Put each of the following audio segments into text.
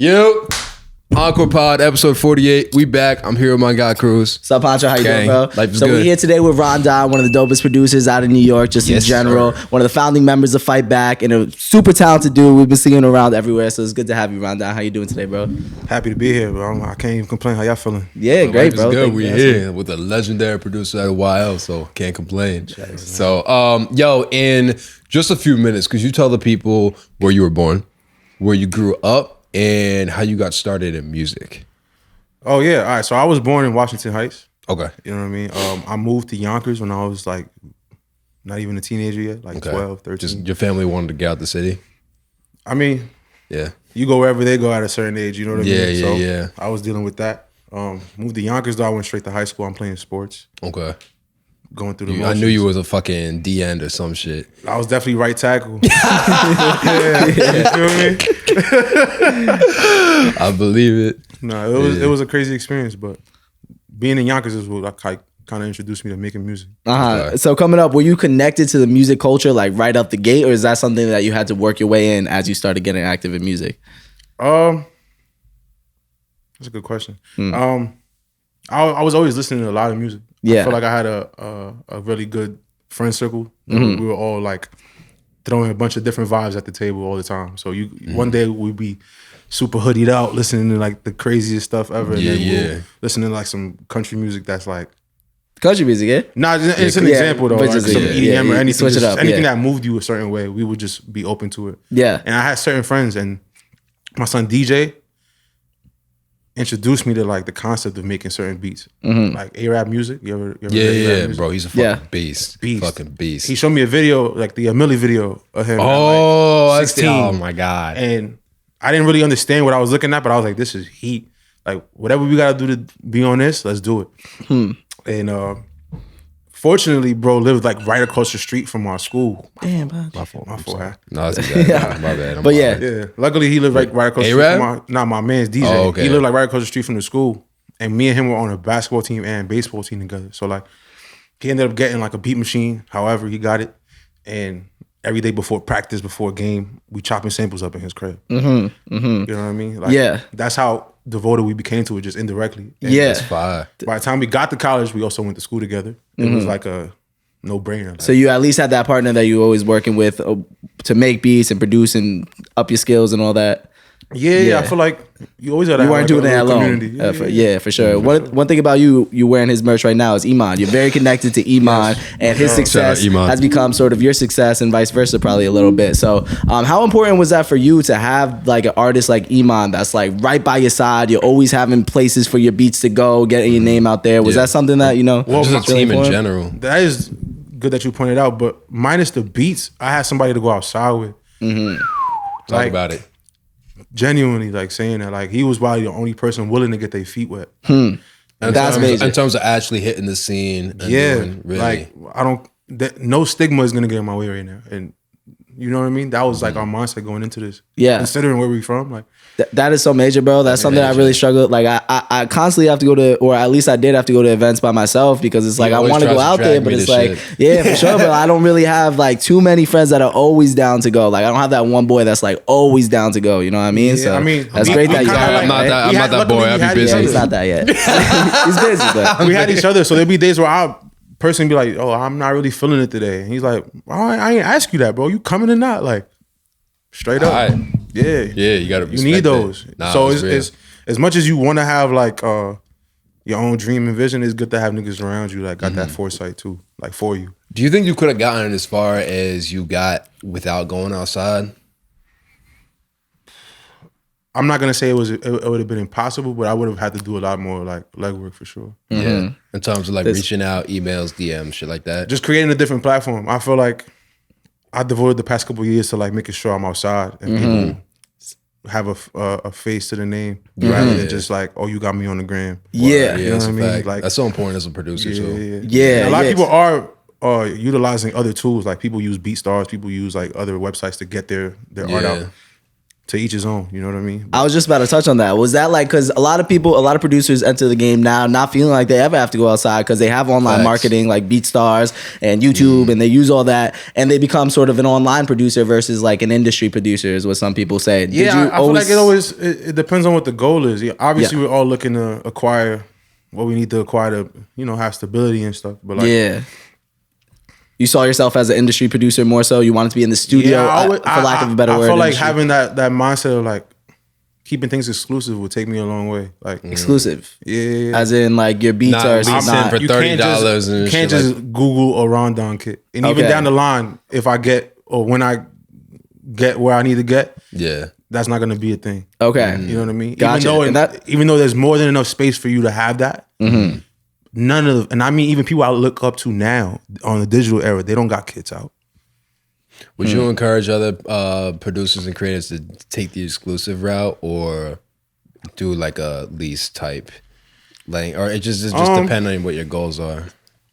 Yo, Encore Pod, episode 48. We back. I'm here with my guy, Cruz. What's up, Pancho? How you doing, bro? Life is so good. we're here today with Rondon, one of the dopest producers out of New York, just in general. Sir. One of the founding members of FIGHTBACK and a super talented dude. We've been seeing him around everywhere, so it's good to have you, Rondon. How you doing today, bro? Happy to be here, bro. I can't even complain. How y'all feeling? Yeah, great, bro. Good. We're here with a legendary producer at a while, so can't complain. So, yo, in just a few minutes, could you tell the people where you were born, where you grew up, and how you got started in music? Oh, yeah. All right. So I was born in Washington Heights. Okay. You know what I mean? I moved to Yonkers when I was like not even a teenager yet, like 12, 13. Just your family wanted to get out the city? I mean, Yeah. you go wherever they go at a certain age, you know what I mean? Yeah, So yeah. I was dealing with that. Moved to Yonkers, though. I went straight to high school. I'm playing sports, Okay. going through the I motions. knew you was a fucking D end or some shit. I was definitely right tackle. Yeah. You feel me? I believe it. No, it was a crazy experience, but being in Yonkers is what kind of introduced me to making music. Okay. So coming up, were you connected to the music culture like right up the gate, or is that something that you had to work your way in as you started getting active in music? That's a good question. I was always listening to a lot of music. Yeah. I feel like I had a really good friend circle. We were all like throwing a bunch of different vibes at the table all the time. So one day we'd be super hoodied out, listening to like the craziest stuff ever. And then we'll listening to like some country music that's like Country music, yeah? nah, it's an example though. but Like just- some yeah, EDM you or anything. switch it Just up, anything yeah. that moved you a certain way, we would just be open to it. Yeah. And I had certain friends, and my son DJ introduced me to like the concept of making certain beats, like A-Rap music. You ever heard Yeah, A-Rap music? bro. He's a fucking Yeah. beast. Beast. Fucking beast. He showed me a video, like the Millie video of him. Oh, at, like, I see. 16. Oh my God. And I didn't really understand what I was looking at, but I was like, this is heat. Like, whatever we gotta do to be on this, let's do it. And fortunately, bro lived like right across the street from our school. Damn, bro. My fault. Huh? No, that's bad. My bad. I'm But yeah. sorry. Yeah. Luckily, he lived right across the street A-Rap? from my man's DJ. Oh, okay. He lived like right across the street from the school. And me and him were on a basketball team and baseball team together. So like he ended up getting like a beat machine, however he got it. And every day before practice, before a game, we chopping samples up in his crib. You know what I mean? Like, Yeah. That's how devoted we became to it, just indirectly. And Yeah. That's fire. by the time we got to college, we also went to school together. It was like a no-brainer. Like, So you at least had that partner that you were always working with to make beats and produce and up your skills and all that. yeah, I feel like you always gotta You have weren't like doing a it little alone. community. For sure. One thing about you wearing his merch right now is Iman. You're very connected to Iman, and his success Shout out Iman. has become sort of your success, and vice versa, probably a little bit. So, how important was that for you to have like an artist like Iman that's like right by your side? You're always having places for your beats to go, getting your name out there. Was that something that Well, was just a really team in important? general. That is good that you pointed out, but minus the beats, I had somebody to go outside with. Talk about it. Genuinely, like saying that, like he was probably the only person willing to get their feet wet. That's major. In terms of actually hitting the scene. And Yeah, doing, really. like no stigma is gonna get in my way right now, and you know what I mean. That was like our mindset going into this. Yeah. considering where we from, like That is so major, bro. That's something I really struggle. Like I constantly have to go to, or at least I did have to go to events by myself because it's like He I always want to tries go to out drag there, me but to it's like, shit. yeah, for sure. But I don't really have like too many friends that are always down to go. Like I don't have that one boy that's like always down to go. You know what I mean? Yeah, so I mean, that's we- great we that you kinda have like- that. I'm not that boy. I'll be busy. Yeah, he's not that yet. He's busy, but we had each other. So there'd be days where I personally be like, "Oh, I'm not really feeling it today," and he's like, oh, "I ain't ask you that, bro. You coming or not?" Like straight up, Alright. yeah, Yeah, you gotta You respect need those. it. Nah, So it's real. it's as much as you want to have like your own dream and vision, it's good to have niggas around you like got that foresight too, like for you. Do you think you could have gotten as far as you got without going outside? I'm not gonna say it would have been impossible, but I would have had to do a lot more like legwork for sure. Yeah. In terms of like reaching out, emails, DMs, shit like that. Just creating a different platform. I feel like I devoted the past couple of years to like making sure I'm outside and people have a face to the name rather than just like, oh, you got me on the gram. yeah, yeah, know that's what a I mean? fact. Like- That's so important as a producer too. Yeah, And a lot yeah. of people are utilizing other tools. Like people use BeatStars, people use like other websites to get their art out. to each his own. You know what I mean? I was just about to touch on that. Was that like, because a lot of producers enter the game now not feeling like they ever have to go outside because they have online marketing like BeatStars and YouTube, and they use all that, and they become sort of an online producer versus like an industry producer is what some people say. Yeah, I feel like it depends on what the goal is. Yeah, obviously, we're all looking to acquire what we need to acquire to, have stability and stuff. But like, you saw yourself as an industry producer more so? You wanted to be in the studio, for lack of a better word? I feel like having that mindset of like keeping things exclusive would take me a long way. Like exclusive, yeah. As in like your beats are not for $30. You can't just Google a Rondon kit, and even down the line, if I get or when I get where I need to get, that's not gonna be a thing. Okay, you know what I mean? Gotcha. Even though there's more than enough space for you to have that. And I mean, even people I look up to now on the digital era, they don't got kits out. Would you encourage other producers and creators to take the exclusive route or do like a lease type, or it just depend on what your goals are?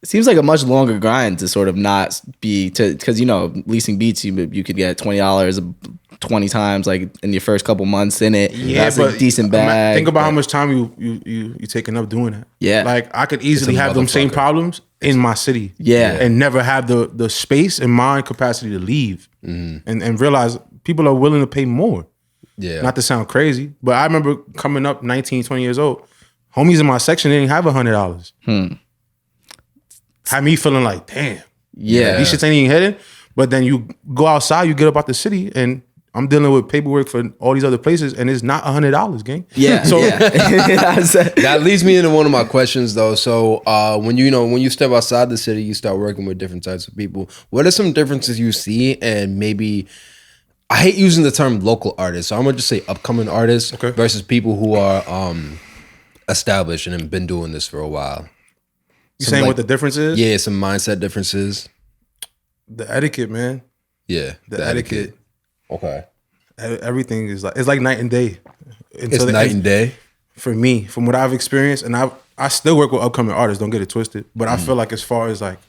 It seems like a much longer grind to sort of not be because leasing beats you could get $20 20 times like in your first couple months in it. Yeah, that's a decent bag. Think about how much time you taking up doing that. Yeah, like I could easily have them same problems in my city. Yeah, and never have the space and mind capacity to leave and realize people are willing to pay more. Yeah, not to sound crazy, but I remember coming up 19, 20 years old. Homies in my section didn't have $100. Had me feeling like, damn, these shits ain't even hitting. But then you go outside, you get up out the city, and I'm dealing with paperwork for all these other places, and it's not $100, gang. Yeah. So that leads me into one of my questions, though. So when you step outside the city, you start working with different types of people. What are some differences you see? And maybe I hate using the term local artists, so I'm gonna just say upcoming artists versus people who are established and have been doing this for a while. You saying what the difference is? Yeah, some mindset differences. The etiquette, man. Yeah, the etiquette. Okay. Everything is like, it's like night and day. It's night and day? For me, from what I've experienced, and I still work with upcoming artists, don't get it twisted, but I feel like as far as like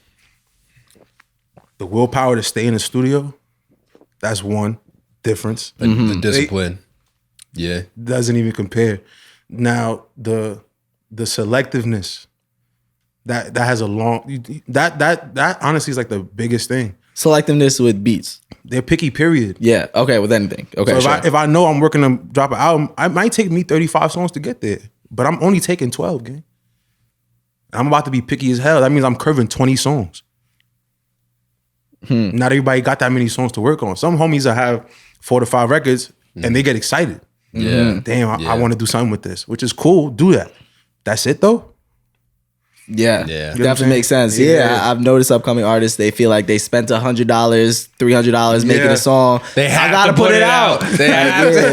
the willpower to stay in the studio, that's one difference. The discipline. Doesn't even compare. Now, the selectiveness, that has a long, that honestly is like the biggest thing. Selectiveness with beats. They're picky, period. Yeah, okay, with anything. Okay, so if I know I'm working to drop an album, it might take me 35 songs to get there, but I'm only taking 12, gang. I'm about to be picky as hell. That means I'm curving 20 songs. Not everybody got that many songs to work on. Some homies that have 4 to 5 records and they get excited. Yeah. Damn, I want to do something with this, which is cool. Do that. That's it though. Yeah, definitely makes sense. Yeah, I've noticed upcoming artists, they feel like they spent $100, $300 making a song. I gotta put it out. They have to.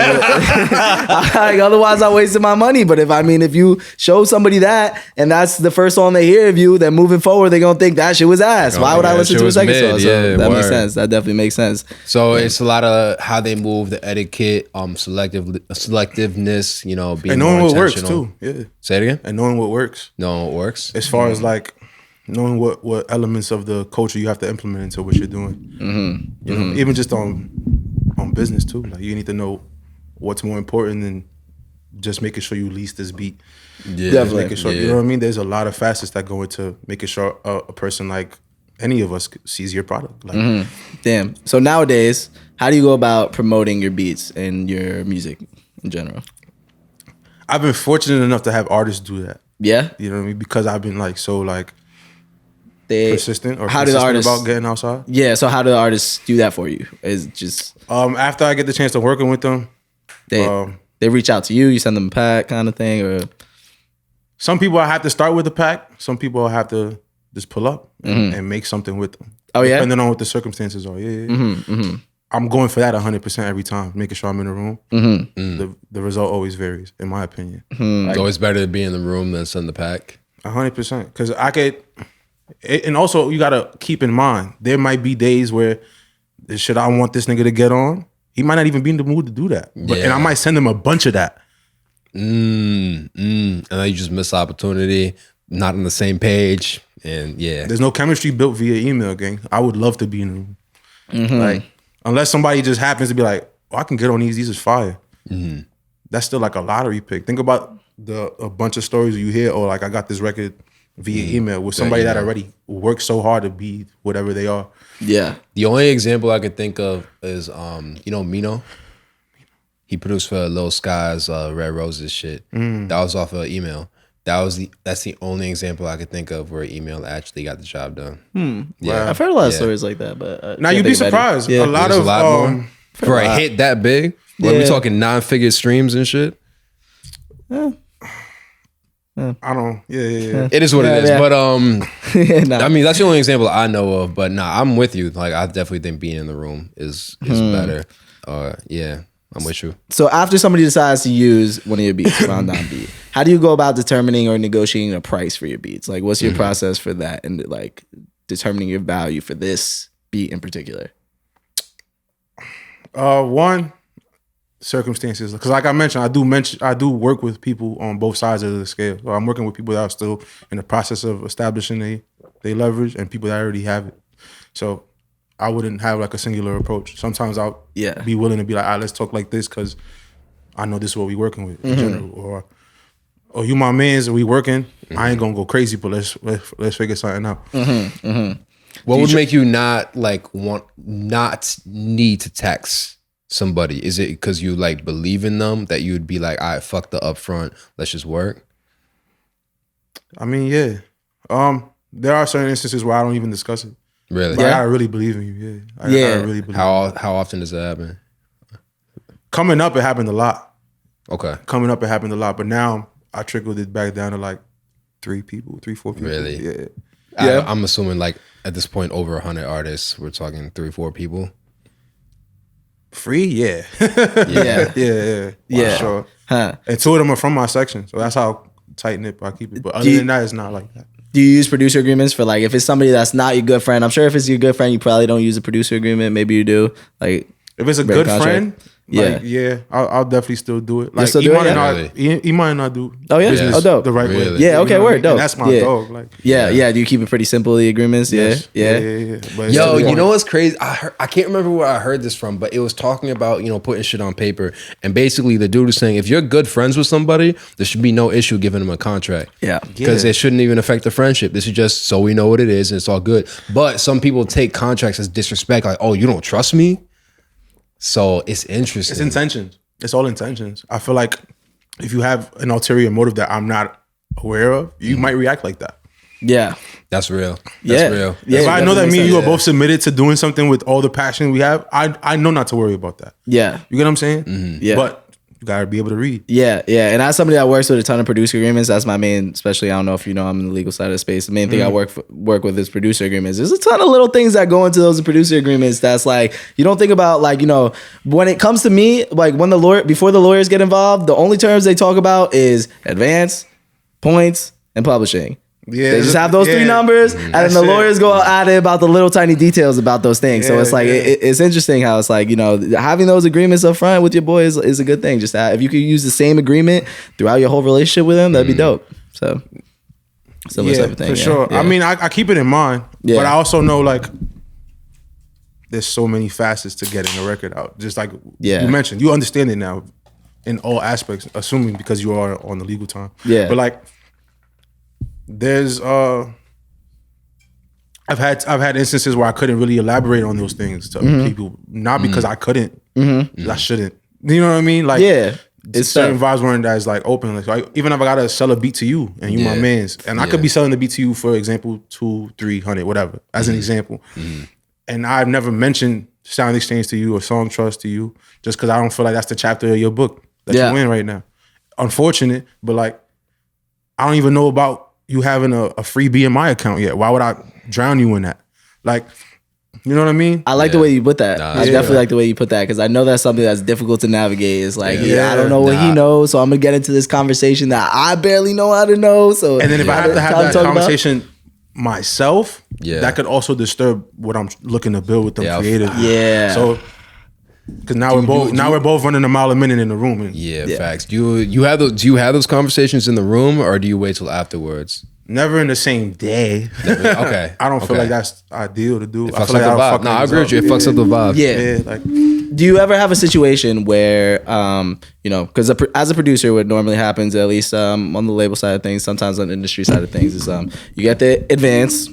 Like, otherwise, I wasted my money. But if you show somebody that, and that's the first song they hear of you, then moving forward, they're gonna think that shit was ass. Why would I listen to a second song? So that makes sense. That definitely makes sense. So it's a lot of how they move, the etiquette, selectiveness, being and knowing more what works intentional. too. Yeah. Say it again. And knowing what works. Knowing what works. As far as like knowing what elements of the culture you have to implement into what you're doing. Even just on business too. Like you need to know what's more important than just making sure you lease this beat. Yeah, definitely. Making sure, you know what I mean? There's a lot of facets that go into making sure a person like any of us sees your product. Like, Damn. So nowadays, how do you go about promoting your beats and your music in general? I've been fortunate enough to have artists do that. Yeah, you know what I mean, because I've been like so like persistent about getting outside. Yeah, so how do the artists do that for you? Is just after I get the chance to working with them, they reach out to you, you send them a pack kind of thing, or some people I have to start with a pack. Some people I have to just pull up and make something with them. Oh yeah, depending on what the circumstances are. I'm going for that 100% every time, making sure I'm in the room. The result always varies, in my opinion. It's always better to be in the room than send the pack. 100%, because and also you gotta keep in mind there might be days where the shit I want this nigga to get on, he might not even be in the mood to do that. And I might send him a bunch of that. And then you just miss the opportunity, not on the same page, and there's no chemistry built via email, gang. I would love to be in the room, like. Unless somebody just happens to be like, I can get on these. These is fire. That's still like a lottery pick. Think about a bunch of stories you hear, or like I got this record via email with somebody that already worked so hard to be whatever they are. Yeah. The only example I could think of is Mino. He produced for Lil Sky's Red Roses shit. That was off of email. That's the only example I could think of where email actually got the job done. Yeah, I've heard a lot of stories like that, but Now you'd be surprised. Yeah. A lot There's of a lot more. For a hit that big, when we talking 9-figure streams and shit. I don't. Yeah. It is what it is. Yeah. But Nah. I mean, that's the only example I know of. But nah, I'm with you. Like, I definitely think being in the room is better. Yeah, I'm with you. So after somebody decides to use one of your beats, Rondon beat, how do you go about determining or negotiating a price for your beats? Like, what's your process for that, and like determining your value for this beat in particular? One, circumstances, because like I mentioned, I do work with people on both sides of the scale. So I'm working with people that are still in the process of establishing they leverage, and people that already have it. So I wouldn't have like a singular approach. Sometimes I'll be willing to be like, all right, let's talk like this because I know this is what we working with in general. Or you my mans and we working. I ain't gonna go crazy, but let's figure something out. What would make you not need to text somebody? Is it because you like believe in them that you'd be like, all right, fuck the upfront, let's just work? I mean, yeah. There are certain instances where I don't even discuss it. Really? But I gotta really believe in you. I gotta really believe. How often does that happen? Coming up, it happened a lot. Okay. Coming up, it happened a lot. But now I trickled it back down to like 4 people. Really? Yeah. I'm assuming like at this point over 100 artists. We're talking 3-4 people. Free? Yeah. Yeah. Sure. Huh. And 2 of them are from my section. So that's how tight-knit I keep it. But other than that, it's not like that. Do you use producer agreements for like if it's somebody that's not your good friend? I'm sure if it's your good friend, you probably don't use a producer agreement. Maybe you do. Like if it's a good friend, I'll definitely still do it. Like still do Iman it? Iman and I do. Oh yeah, business dope. the right way. Yeah, okay, word, dope. And that's my dog. Like yeah. Do you keep it pretty simple, the agreements? Yeah. But Yo, you know what's crazy? I can't remember where I heard this from, but it was talking about, putting shit on paper. And basically the dude was saying, if you're good friends with somebody, there should be no issue giving them a contract. Yeah. Because it shouldn't even affect the friendship. This is just so we know what it is and it's all good. But some people take contracts as disrespect, like, oh, you don't trust me? So it's interesting. It's intentions. It's all intentions. I feel like if you have an ulterior motive that I'm not aware of, you might react like that. Yeah. That's real. That's real. Yeah, if I know that me and you are both submitted to doing something with all the passion we have, I know not to worry about that. Yeah. You get what I'm saying? Yeah. But you gotta be able to read. Yeah. And as somebody that works with a ton of producer agreements, that's my main, especially, I don't know if you know, I'm in the legal side of the space. The main thing I work with is producer agreements. There's a ton of little things that go into those producer agreements that's like, you don't think about, like, when it comes to me, like before the lawyers get involved, the only terms they talk about is advance, points, and publishing. Yeah, they just have those 3 numbers, and then the lawyers go at it about the little tiny details about those things. So it's like it's interesting how it's like, having those agreements up front with your boy is a good thing. Just if you could use the same agreement throughout your whole relationship with him, that'd be dope. So similar type of thing. For sure. Yeah. I mean, I keep it in mind, but I also know like there's so many facets to getting a record out. Just like you mentioned, you understand it now in all aspects, assuming because you are on the legal time. Yeah. But like there's I've had instances where I couldn't really elaborate on those things to other people, not because I couldn't, I shouldn't. You know what I mean? Like it's certain vibes weren't as like open. Like even if I gotta sell a beat to you and you my mans, and I could be selling the beat to you, for example, 200-300, whatever, as an example. And I've never mentioned Sound Exchange to you or Song Trust to you, just because I don't feel like that's the chapter of your book that you're in right now. Unfortunate, but like I don't even know about you having a free BMI account yet. Why would I drown you in that? Like, you know what I mean? I like the way you put that. I definitely like the way you put that, because I know that's something that's difficult to navigate. It's like, I don't know what he knows, so I'm gonna get into this conversation that I barely know how to know. So, and then if I have to have that conversation myself, that could also disturb what I'm looking to build with them creatively. Yeah. So, because now we're both running a mile a minute in the room. And facts. Do you have those conversations in the room, or do you wait till afterwards? Never in the same day. Okay. I don't feel like that's ideal to do. It fucks up the vibe. No, I agree with you. It fucks up the vibe. Yeah. Like Do you ever have a situation where, because as a producer, what normally happens, at least on the label side of things, sometimes on the industry side of things, is you get the advance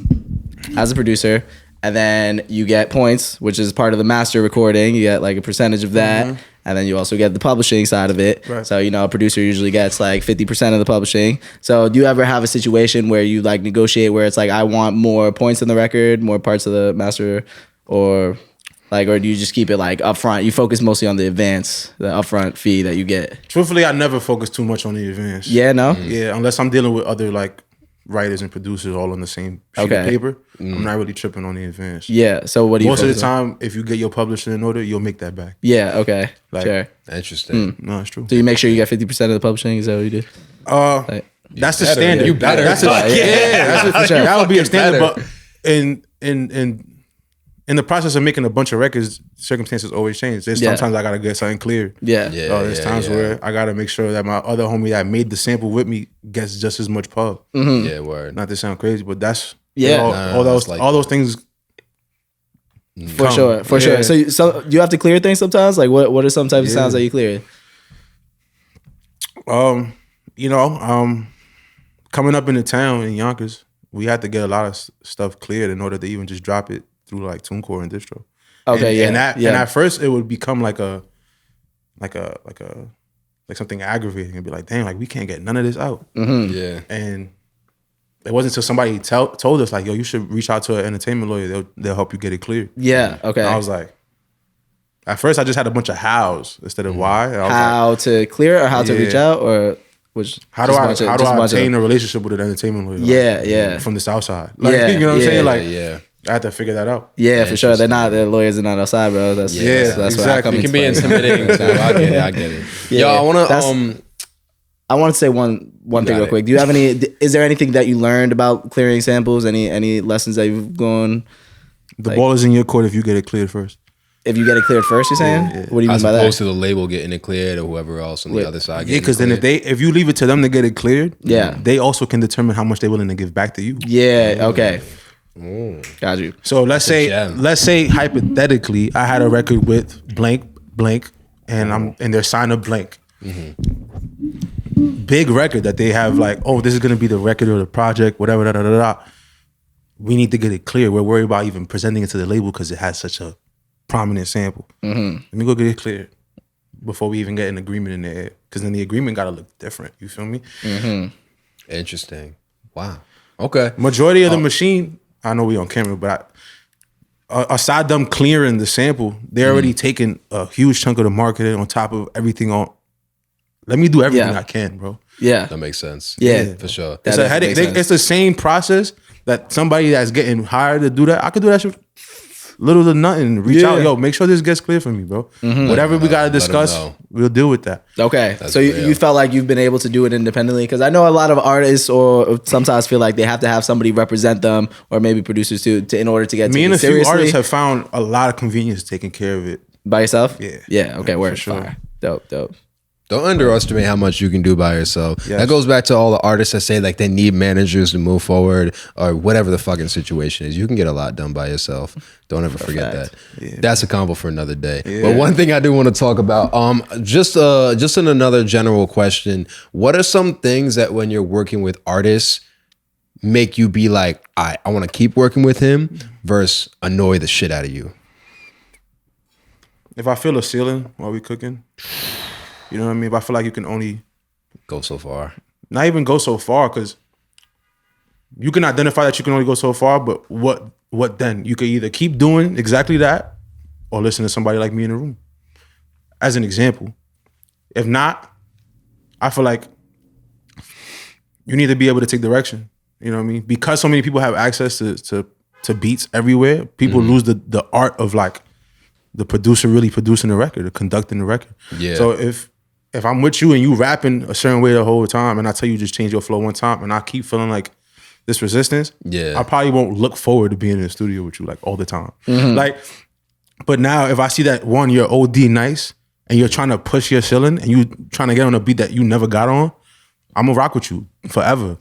as a producer, and then you get points, which is part of the master recording. You get like a percentage of that. And then you also get the publishing side of it. Right. So, a producer usually gets like 50% of the publishing. So do you ever have a situation where you like negotiate where it's like, I want more points in the record, more parts of the master, or do you just keep it like upfront? You focus mostly on the advance, the upfront fee that you get. Truthfully, I never focus too much on the advance. Yeah, no? Yeah, unless I'm dealing with other like writers and producers all on the same sheet of paper. I'm not really tripping on the advance. Yeah. So what do you most of the time, if you get your publishing in order, you'll make that back. Yeah, okay. Sure. Interesting. No, it's true. So you make sure you get 50% of the publishing, is that what you do? That's the standard. You better. That's for sure. That would be a standard, but in the process of making a bunch of records, circumstances always change. There's sometimes I gotta get something cleared. There's times where I gotta make sure that my other homie that made the sample with me gets just as much pub. Yeah, word. Not to sound crazy, but that's all those things. For sure. So do you have to clear things sometimes? Like what are some types of sounds that you clear? Coming up in the town in Yonkers, we had to get a lot of stuff cleared in order to even just drop it through like TuneCore and distro. Okay, and at first it would become like something aggravating and be like, damn, like we can't get none of this out. Yeah. And it wasn't until somebody told us like, yo, you should reach out to an entertainment lawyer. They'll help you get it cleared. Yeah. Okay. And I was like, at first I just had a bunch of hows instead of why. How to clear or how to reach out or which? How do I obtain a relationship with an entertainment lawyer? Yeah. From the South Side. Like, you know what I'm saying? Like, I had to figure that out. Yeah, for sure. The lawyers are not outside, bro. That's exactly. where I come it can be intimidating. I get it. Yeah. Yo, I want to say one thing real quick. Do you have is there anything that you learned about clearing samples? Any lessons that you've gone? The ball is in your court if you get it cleared first. If you get it cleared first, you're saying? Yeah. What do you mean by that? As opposed to the label getting it cleared or whoever else on the other side. Yeah, because then if you leave it to them to get it cleared, they also can determine how much they're willing to give back to you. Yeah. Okay. Got you. So let's say hypothetically, I had a record with blank, and they're signed a blank. Big record that they have like, oh, this is gonna be the record or the project, whatever. We need to get it clear. We're worried about even presenting it to the label because it has such a prominent sample. Let me go get it cleared before we even get an agreement in there, because then the agreement gotta look different. You feel me? Interesting. Wow. Okay. Majority of the machine, I know we on camera, but aside them clearing the sample, they're already taking a huge chunk of the marketing on top of everything on. Let me do everything I can, bro. Yeah. That makes sense. Yeah. For sure. It's a headache. It's the same process that somebody that's getting hired to do that, I could do that shit little to nothing. Reach out, yo, make sure this gets clear for me, bro. Whatever we gotta discuss, we'll deal with that. Okay. So you felt like you've been able to do it independently? Because I know a lot of artists or sometimes feel like they have to have somebody represent them, or maybe producers too, in order to get me and a seriously. few artists have found a lot of convenience taking care of it. By yourself? Yeah. Yeah, okay, word. Sure. Fire. Dope. Don't underestimate how much you can do by yourself. Yes. That goes back to all the artists that say like they need managers to move forward or whatever the fucking situation is. You can get a lot done by yourself. Don't ever forget that. Yeah. That's a combo for another day. Yeah. But one thing I do want to talk about, just in another general question, what are some things that when you're working with artists make you be like, I want to keep working with him versus annoy the shit out of you? If I feel a ceiling while we cooking, you know what I mean? If I feel like you can only go so far. Not even go so far, because you can identify that you can only go so far, but what then? You could either keep doing exactly that or listen to somebody like me in the room. As an example. If not, I feel like you need to be able to take direction. You know what I mean? Because so many people have access to beats everywhere, people lose the art of like the producer really producing the record or conducting the record. Yeah. So if I'm with you and you rapping a certain way the whole time and I tell you just change your flow one time and I keep feeling like this resistance, I probably won't look forward to being in the studio with you like all the time. Like, but now if I see that one, you're OD nice and you're trying to push your ceiling and you trying to get on a beat that you never got on, I'm gonna rock with you forever.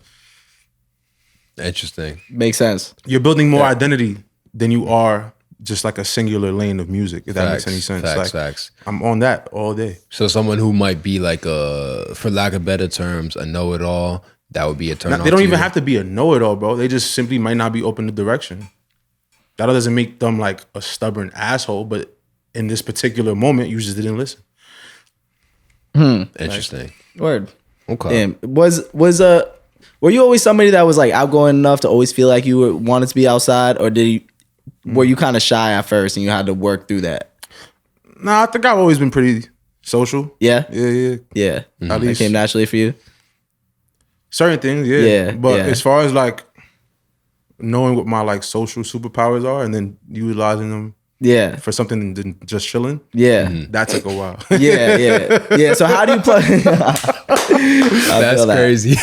Interesting. Makes sense. You're building more identity than you are just like a singular lane of music, if that makes any sense. Facts. I'm on that all day. So someone who might be like for lack of better terms, a know-it-all, that would be a turn on. They don't even have to be a know-it-all, bro. They just simply might not be open to direction. That doesn't make them like a stubborn asshole, but in this particular moment, you just didn't listen. Interesting. Word. Okay. Damn. Were you always somebody that was like outgoing enough to always feel like you wanted to be outside, or were you kind of shy at first and you had to work through that? Nah, I think I've always been pretty social. Yeah? Yeah. Yeah. At least That came naturally for you? certain things, yeah. Yeah, But yeah. as far as like knowing what my like social superpowers are and then utilizing them Yeah. for something than just chilling, Yeah. that took a while. Yeah. So how do you plug? That's crazy.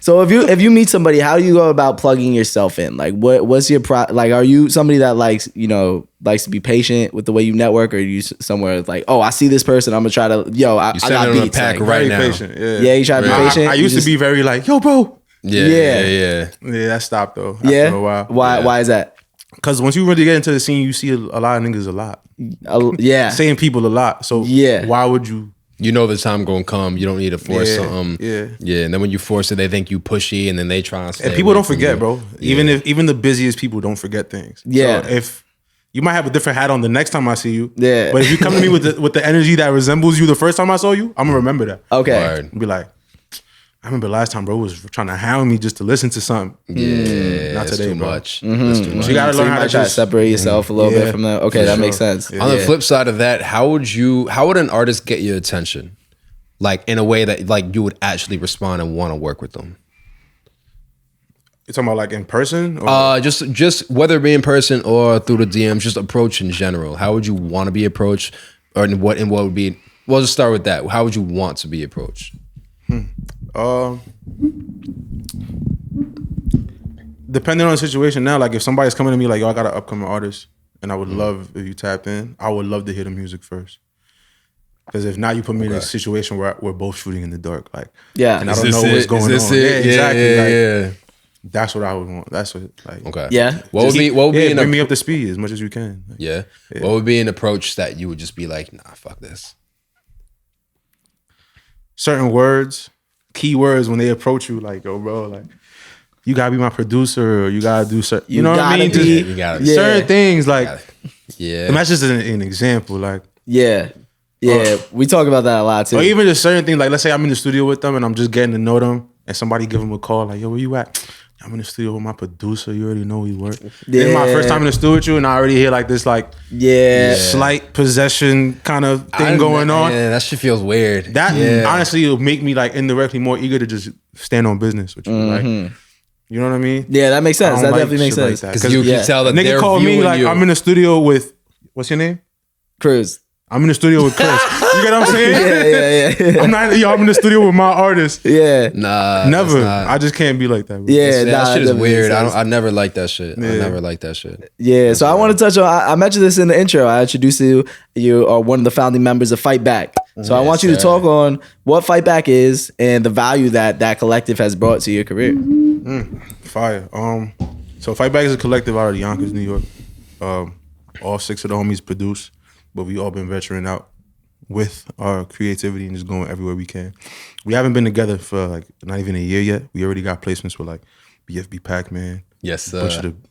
So if you meet somebody, how do you go about plugging yourself in? Like what's your like? Are you somebody that likes to be patient with the way you network, or are you somewhere like, oh, I see this person, I'm gonna try to I got in a beats. pack Like, right Very now. patient, yeah. Yeah, you try to be patient. I used to be very like, yo, bro. Yeah. Yeah, that stopped though. After Yeah. a while. Why is that? Because once you really get into the scene, you see a lot of niggas a lot. Yeah. Same people a lot. So Yeah. why would you? You know the time gonna come. You don't need to force something. Yeah. And then when you force it, they think you pushy, and then they try and stay And people away don't from forget, you. bro. Even the busiest people don't forget things. Yeah. So if you might have a different hat on the next time I see you. Yeah. But if you come to me with the energy that resembles you the first time I saw you, I'm gonna remember that. Okay. Word. Be like, I remember last time bro was trying to hound me just to listen to something. Yeah, Not that's today, too bro. much. That's too much. So you gotta So learn you how might to try to just separate yourself a little bit Yeah, from that. Okay, for that sure. makes sense. Yeah. On the flip side of that, how would an artist get your attention? Like in a way that like you would actually respond and want to work with them. You're talking about like in person? Or? Just whether it be in person or through the DMs, just approach in general. How would you want to be approached, or what would be? Well, just start with that. How would you want to be approached? Depending on the situation now, like if somebody's coming to me like, yo, I got an upcoming artist and I would love if you tapped in, I would love to hear the music first. Because if not, you put me in a situation where we're both shooting in the dark. Like, Yeah. and I don't know what's going on. Yeah, exactly. Yeah. That's what I would want. That's what like Okay. Yeah. What would be an bring me up to speed as much as you can. Like, yeah? What would be an approach that you would just be like, nah, fuck this? certain words, keywords when they approach you, like, yo, bro, like, you gotta be my producer, or you gotta do certain, you know what I mean? gotta be- You gotta Yeah. certain things, like, Yeah. and that's just an example, like, Yeah. We talk about that a lot too. or even just certain things, like, let's say I'm in the studio with them and I'm just getting to know them, and somebody give them a call, like, yo, where you at? I'm in the studio with my producer. You already know we work. This is my first time in the studio with you, and I already hear like this, like, slight possession kind of thing going on. Yeah, that shit feels weird. That honestly will make me like indirectly more eager to just stand on business with you. Like, you know what I mean? Yeah, that makes sense. I That don't definitely makes shit sense. like that. Because you can tell that Nigga they're called me viewing like you. I'm in the studio with, what's your name? Cruz. I'm in the studio with Chris. You get what I'm saying? Yeah. I'm not. Yo, I'm in the studio with my artist. Yeah. Nah, Never. that's not- I just can't be like that. Bro. Yeah, that shit is definitely weird. makes sense. I never liked that shit. I never liked that shit. Yeah, so I want to touch on. I mentioned this in the intro. I introduced you. You are one of the founding members of Fight Back. So I want you to talk on what Fight Back is and the value that collective has brought to your career. Fire. So Fight Back is a collective out of Yonkers, New York. All 6 of the homies produce, but we all been venturing out with our creativity and just going everywhere we can. We haven't been together for like not even a year yet. We already got placements with like BFB Pac-Man, Yes,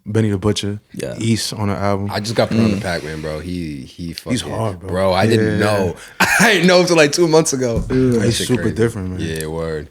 Benny the Butcher, Yeah. East on the album. I just got put on the Pac-Man, bro. He's hard, bro. I didn't know. I didn't know until like 2 months ago. That He's shit super crazy. different, man. Yeah, word.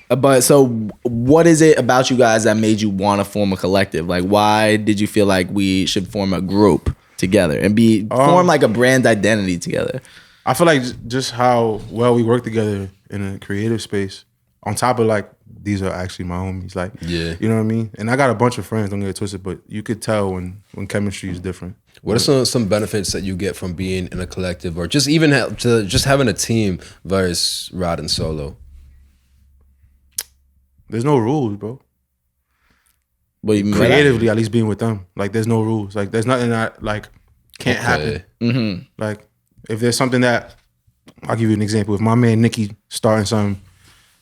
But so what is it about you guys that made you want to form a collective? Like, why did you feel like we should form a group together and form like a brand identity together? I feel like just how well we work together in a creative space. On top of like, these are actually my homies. Like, Yeah. you know what I mean? And I got a bunch of friends, don't get it twisted, but you could tell when chemistry is different. What are some benefits that you get from being in a collective, or just even just having a team versus riding solo? There's no rules, bro. What do you mean by that? Creatively, at least being with them. Like, there's no rules. Like, there's nothing that like can't happen. Like, if there's something that, I'll give you an example. If my man Nicky starting something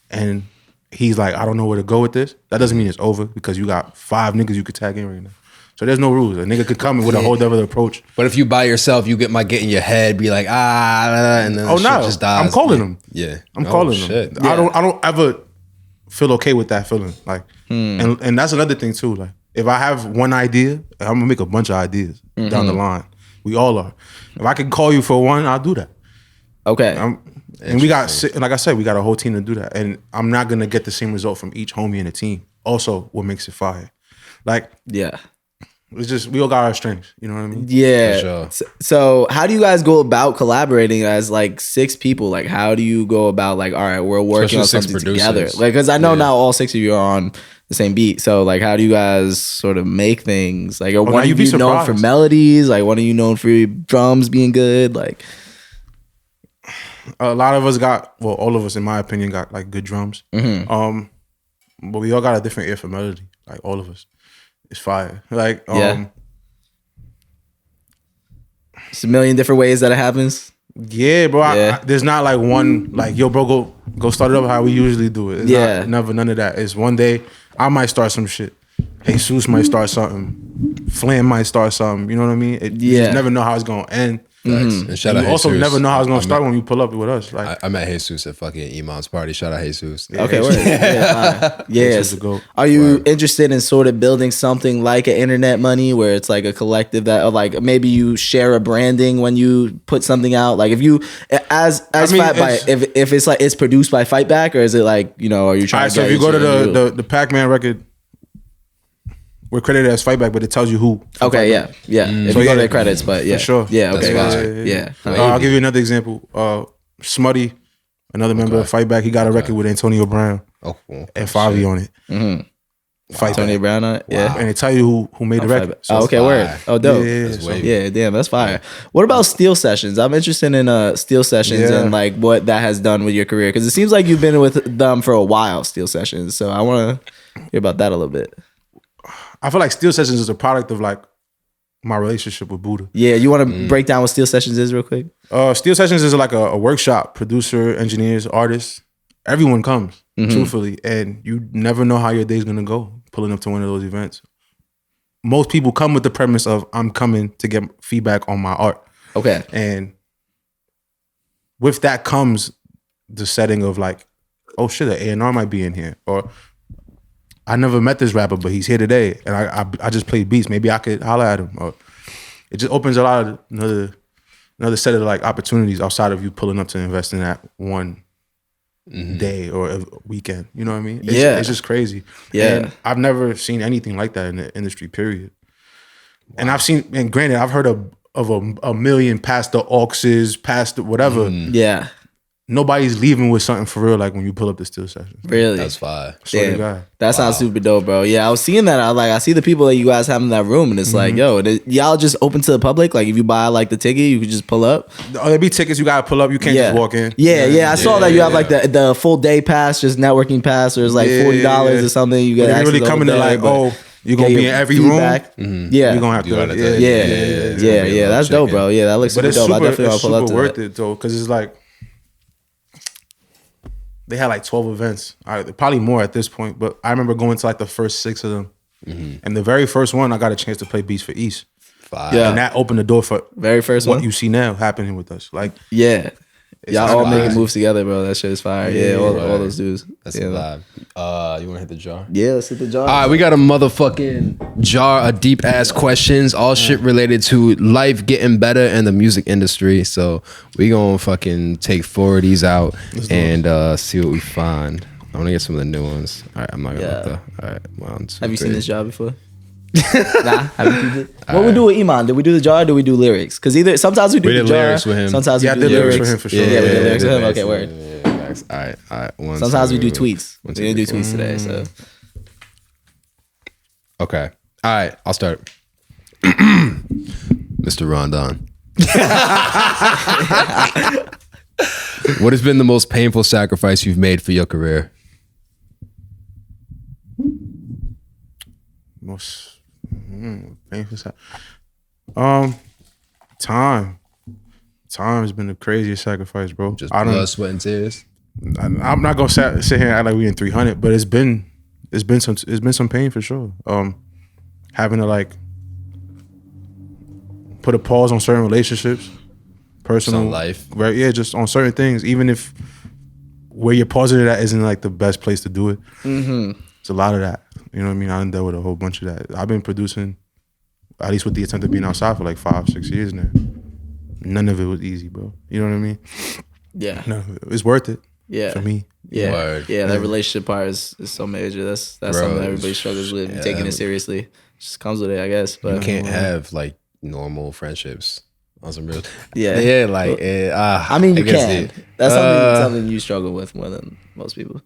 and he's like, I don't know where to go with this, that doesn't mean it's over, because you got 5 niggas you could tag in right now. So there's no rules. A nigga could come in with a whole other approach. But if you by yourself, you might get in your head, be like, and then shit just dies. I'm calling them. Yeah. I'm calling them. Yeah. I don't ever feel okay with that feeling. Like, and that's another thing too. Like, if I have one idea, I'm gonna make a bunch of ideas down the line. We all are. If I can call you for one, I'll do that. Okay. And we got, like I said, we got a whole team to do that. And I'm not gonna get the same result from each homie in the team. Also, what makes it fire? Like, yeah. It's just, we all got our strengths. You know what I mean? Yeah. For sure. So how do you guys go about collaborating as like 6 people? Like, how do you go about like, all right, we're working on something together? Like, because I know now all 6 of you are on the same beat. So like, how do you guys sort of make things? Like, one of you known for melodies? Like, one of you known for your drums being good? Like, a lot of us got, well, all of us, in my opinion, got like good drums. But we all got a different ear for melody. Like, all of us. It's fire. Like, it's a million different ways that it happens. Yeah, bro. I, there's not like one, like, yo, bro, go start it up how we usually do it. It's not, none of that. It's one day I might start some shit. Jesus might start something. Flam might start something. You know what I mean? You just never know how it's going to end. And shout out you also Jesus. never know how it's going to start when you pull up with us. Like, I met Jesus at fucking Iman's party. Shout out Jesus. Okay, word. Yes. Are you interested in sort of building something like an internet money where it's like a collective that, or like maybe you share a branding when you put something out? Like if you, if it's like, it's produced by FIGHTBACK, or is it like, you know, are you trying to so if you go to the Pac-Man record, we're credited as FIGHTBACK, but it tells you who. Okay, yeah. If So you go to the credits, but yeah. For sure. Yeah, okay. Yeah. I'll give you another example. Smutty, another member of FIGHTBACK, he got a record with Antonio Brown and Favi on it. Antonio Brown on it? Yeah. And it tell you who made the record. So okay, word. Oh, dope. Yeah, damn, that's fire. What about Steel Sessions? I'm interested in Steel Sessions and like what that has done with your career, because it seems like you've been with them for a while, Steel Sessions. So I want to hear about that a little bit. I feel like Steel Sessions is a product of like my relationship with Buddha. Yeah, you want to break down what Steel Sessions is real quick? Steel Sessions is like a workshop. Producer, engineers, artists, everyone comes, truthfully. And you never know how your day's going to go pulling up to one of those events. Most people come with the premise of, I'm coming to get feedback on my art. Okay. And with that comes the setting of like, oh shit, an A&R might be in here. Or I never met this rapper, but he's here today, and I just played beats. Maybe I could holler at him. Or it just opens a lot of another set of like opportunities outside of you pulling up to invest in that one day or a weekend. You know what I mean? It's just crazy. Yeah, and I've never seen anything like that in the industry. Period. Wow. And I've seen, and granted, I've heard of a million past the auxes, past the whatever. Yeah. Nobody's leaving with something for real, like when you pull up the Steel Session. Really? That's fire. That sounds super dope, bro. Yeah, I was seeing that. I see the people that you guys have in that room, and it's like, yo, y'all just open to the public? Like, if you buy like the ticket, you could just pull up? Oh, there be tickets you gotta pull up. You can't just walk in. Yeah. I saw that you have like the full day pass, just networking pass, or it's like $40 or something. You get really coming to like, you're gonna be in every room. Yeah, you're gonna have to. Yeah. That's dope, bro. Yeah, that looks super dope. I definitely want to pull up to that. It's super worth it though, because it's like, they had like 12 events, probably more at this point, but I remember going to like the first 6 of them. And the very first one, I got a chance to play beats for East. Yeah. And that opened the door for very first what one you see now happening with us. Like, y'all all making moves together, bro. That shit is fire. All those dudes. That's a vibe. You want to hit the jar? Yeah, let's hit the jar. All right, we got a motherfucking jar of deep ass questions, all shit related to life getting better in the music industry. So we gonna fucking take 4 of these out and see what we find. I want to get some of the new ones. All right, I'm not gonna let the. All right, 1, 2, Have you 3. seen this jar before? Nah, haven't you? What we do with Iman? Did we do the jar or do we do lyrics? Because sometimes we do the jar. Lyrics with him. Sometimes we do lyrics with him for sure. Yeah, we did lyrics with him. Okay, word. Yeah, all right. Sometimes we do tweets. We didn't do tweets today, so. Okay. All right, I'll start. Mr. Rondon. What has been the most painful sacrifice you've made for your career? Most painful. Time has been the craziest sacrifice, bro. Just blood, sweat, and tears. I'm not gonna sit here and act like we in 300, but it's been some pain for sure. Having to like put a pause on certain relationships, personal Some life. right? Yeah, just on certain things, even if where you're pausing it at isn't like the best place to do it. It's a lot of that. You know what I mean? I done dealt with a whole bunch of that. I've been producing, at least with the attempt of being outside, for like 5-6 years now. None of it was easy, bro. You know what I mean? Yeah. No, it's worth it. Yeah. For me. Yeah. Word. Yeah, that relationship part is so major. That's Bro, something that everybody struggles with. yeah. Taking it seriously. Just comes with it, I guess. But You can't have like normal friendships on some real. Yeah. Yeah, like I mean, you I guess can. it- That's something you struggle with more than most people.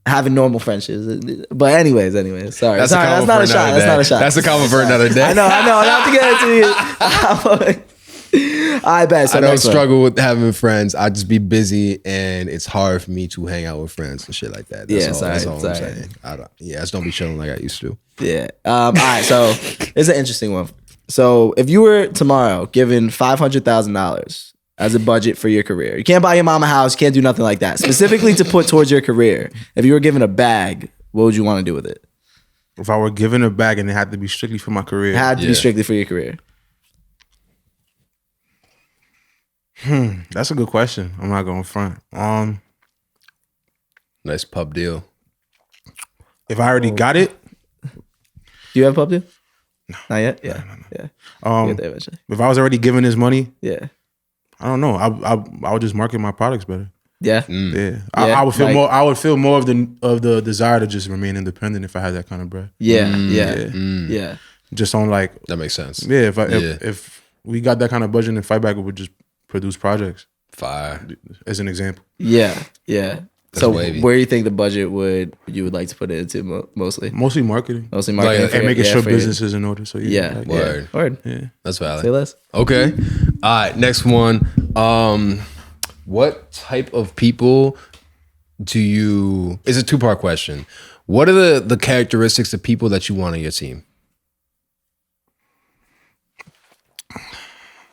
Having normal friendships. But anyways. Sorry. That's Sorry, a that's not a shot. That's not a shot. That's a comment for another day. I know. Not to get into it. I bet. So I don't next one. struggle with having friends. I just be busy, and it's hard for me to hang out with friends and shit like that. That's Yeah, all I'm sorry. saying. I just don't be chilling like I used to. Yeah. All right. So it's an interesting one. So if you were tomorrow given $500,000 as a budget for your career, you can't buy your mom a house, you can't do nothing like that. Specifically to put towards your career, if you were given a bag, what would you want to do with it? If I were given a bag and it had to be strictly for my career, It had to be Yeah. strictly for your career. that's a good question. I'm not going front. Nice pub deal. If I already got it, Do you have a pub deal? No. Not yet? Yeah. Yeah. We'll get there eventually. if I was already given this money, Yeah. I don't know. I would just market my products better. Yeah. Yeah, Yeah, I would feel like- more. I would feel more of the desire to just remain independent if I had that kind of bread. Yeah. Yeah. Just on like, That makes sense. yeah, Yeah. if we got that kind of budget, and FIGHTBACK would just produce projects Fire. as an example. Yeah. Yeah. So wavy. where do you think the budget you would like to put it into mostly? Mostly marketing Mostly marketing Like, and making sure for your- business is in order. So Yeah. like, Word. Word. yeah. That's valid. Say less. Okay. All right. Next one. What type of people do you? It's a 2-part question. What are the characteristics of people that you want on your team?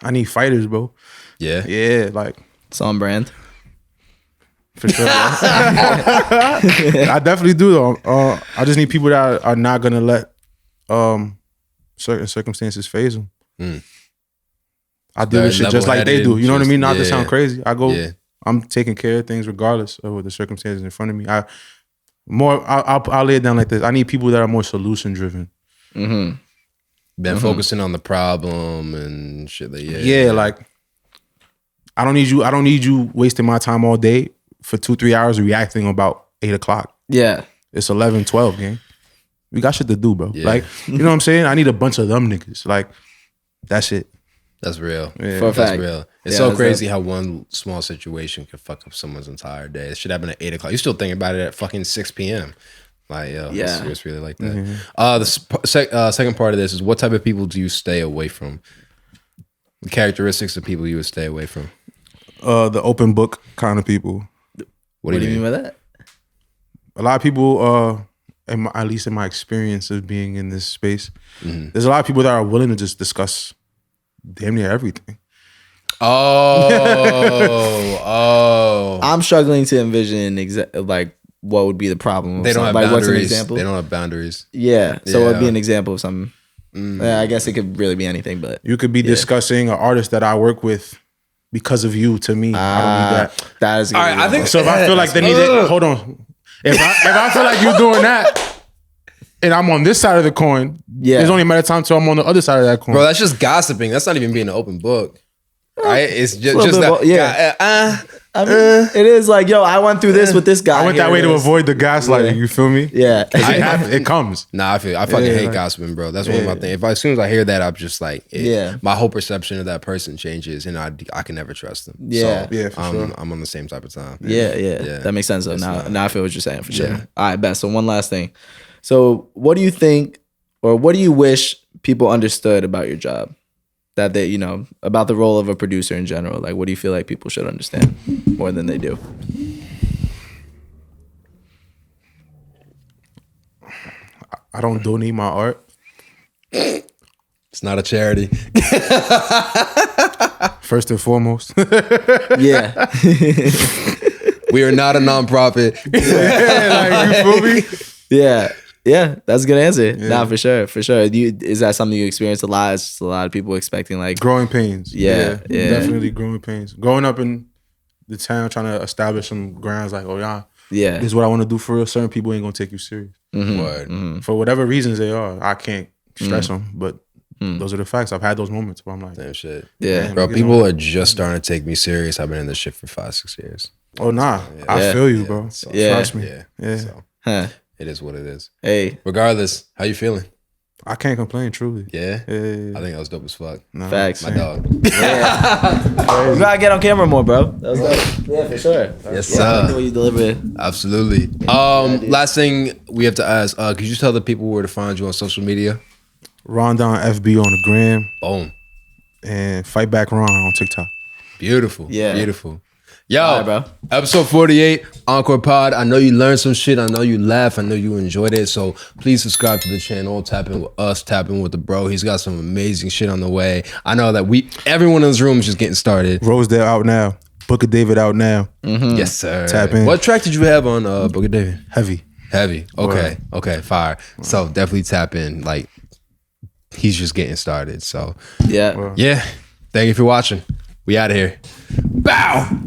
I need fighters, bro. Yeah. Yeah, like It's on brand. for sure. I definitely do though. I just need people that are not gonna let certain circumstances phase them. I deal with shit just like they do. You know what I mean? Not to sound crazy. I go. Yeah. I'm taking care of things regardless of what the circumstances in front of me. I'll lay it down like this. I need people that are more solution driven. Been focusing on the problem and shit. Like, Yeah, like I don't need you wasting my time all day for 2-3 hours reacting about 8 o'clock. Yeah. It's 11, 12, gang. We got shit to do, bro. Yeah. Like, you know what I'm saying? I need a bunch of them niggas. Like, that's it. That's real. For a That's fact. real. It's Yeah, so that's crazy how one small situation can fuck up someone's entire day. It should happen at 8 o'clock. You're still thinking about it at fucking 6 p.m. Like, yo, Yeah. it's really like that. Second part of this is, what type of people do you stay away from? The characteristics of people you would stay away from. The open book kind of people. What do you mean? by that? A lot of people, at least in my experience of being in this space, there's a lot of people that are willing to just discuss damn near everything. Oh. I'm struggling to envision like what would be the problem. They don't have like, boundaries. what's an example? They don't have boundaries. Yeah. So it would be Yeah. an example of something. I guess it could really be anything, but You could be discussing an artist that I work with because of you to me. I don't need that. that is. All right, I think So if I feel like they need it, hold on. If I feel like you're doing that and I'm on this side of the coin, there's only a matter of time till I'm on the other side of that coin. Bro, that's just gossiping. That's not even being an open book. Right? It's just little that. bit of I mean, it is like, yo, I went through this with this guy. I went that Here way it to is. avoid the gaslighting. You feel me? Yeah. It comes. Nah, I fucking Yeah, hate like- gossiping, bro. That's one of my things. As soon as I hear that, I'm just like, Yeah. my whole perception of that person changes, and I can never trust them. Yeah. So, Yeah, for sure. I'm on the same type of time. Yeah. That makes sense. Though. Now I feel what you're saying for sure. Yeah. All right, best. So one last thing. So what do you think, or what do you wish people understood about your job? That they, about the role of a producer in general. Like, what do you feel like people should understand more than they do? I don't donate my art. It's not a charity. First and foremost. Yeah. We are not a nonprofit. Like, you feel me? Yeah. Yeah, that's a good answer. Yeah. Nah, for sure. Is that something you experience a lot? It's just a lot of people expecting like Growing pains. Yeah. Definitely growing pains. Growing up in the town, trying to establish some grounds like, oh yeah, this is what I want to do for real. Certain people ain't gonna take you serious. Word. For whatever reasons they are. I can't stress them, but those are the facts. I've had those moments where I'm like, Same shit. Yeah. Bro, people are just starting to take me serious. I've been in this shit for 5-6 years. oh nah, I Yeah. feel you, bro. So, Trust me. Yeah. So, Huh. It is what it is. Hey, Regardless, how you feeling? I can't complain, truly. Yeah? Yeah. I think that was dope as fuck. Nah, facts. My dog. You gotta get on camera more, bro. That was dope. Yeah, for sure. Yes, I like the sir. way you deliver it. Absolutely. Last thing we have to ask, could you tell the people where to find you on social media? Rondon FB on the gram Boom. and Fight Back Ron on TikTok. Beautiful. Yeah. Beautiful. Yo, All right, bro. episode 48, Encore Pod. I know you learned some shit. I know you laughed. I know you enjoyed it. So please subscribe to the channel. Tap in with us. Tap in with the bro. He's got some amazing shit on the way. I know that everyone in this room is just getting started. Rosedale out now. Book of David out now. Yes, sir. Tap in. What track did you have on Book of David? Heavy. Heavy. Okay. Okay. Fire. So definitely tap in. Like, he's just getting started. So Yeah. yeah. Thank you for watching. We out of here. Bow.